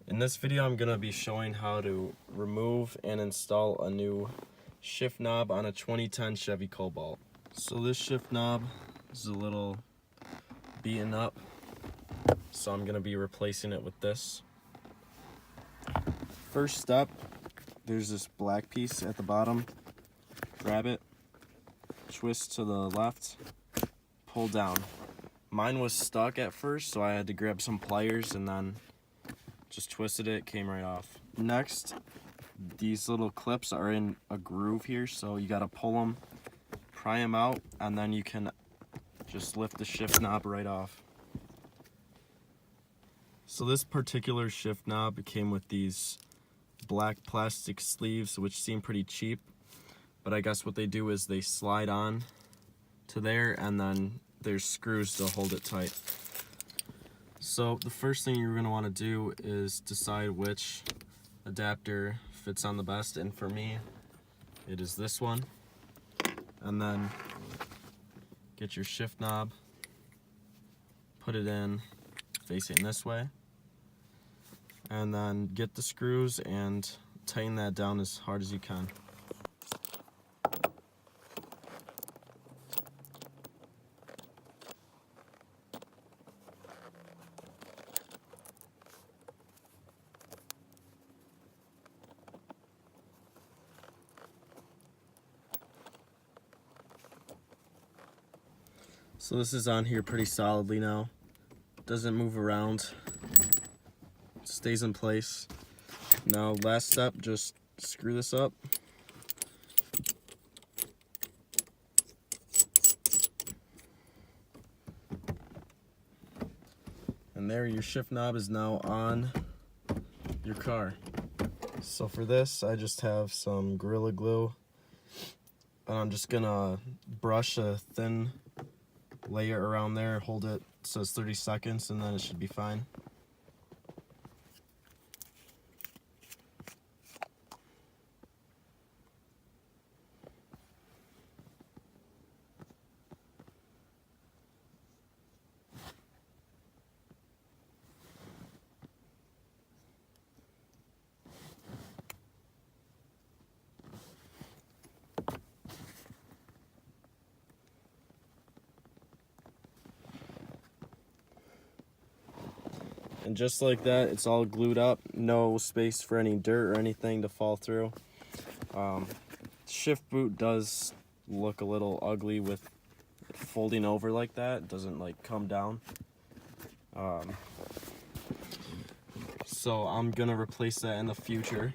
In this video, I'm going to be showing how to remove and install a new shift knob on a 2010 Chevy Cobalt. So this shift knob is a little beaten up, so I'm going to be replacing it with this. First step, there's this black piece at the bottom. Grab it, twist to the left, pull down. Mine was stuck at first, so I had to grab some pliers and then just twisted it, came right off. Next, these little clips are in a groove here, so you gotta pull them, pry them out, and then you can just lift the shift knob right off. So this particular shift knob came with these black plastic sleeves, which seem pretty cheap, but I guess what they do is they slide on to there, and then there's screws to hold it tight. So the first thing you're going to want to do is decide which adapter fits on the best, and for me it is this one. And then get your shift knob, put it in facing this way, and then get the screws and tighten that down as hard as you can. So this is on here pretty solidly now. Doesn't move around. Stays in place. Now last step, just screw this up. And there, your shift knob is now on your car. So for this, I just have some Gorilla Glue. And I'm just gonna brush a thin layer around there, hold it, says 30 seconds, and then it should be fine. And just like that, it's all glued up, no space for any dirt or anything to fall through. Shift boot does look a little ugly with it folding over like that. It doesn't like come down. So I'm gonna replace that in the future.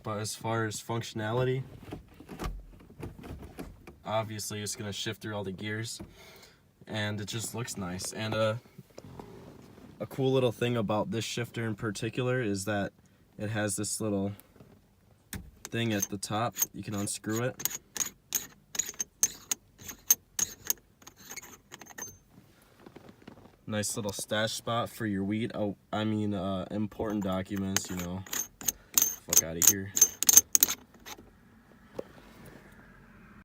But as far as functionality, obviously it's gonna shift through all the gears, and it just looks nice. And a cool little thing about this shifter in particular is that it has this little thing at the top. You can unscrew it. Nice little stash spot for your weed. Important documents, you know. Fuck out of here.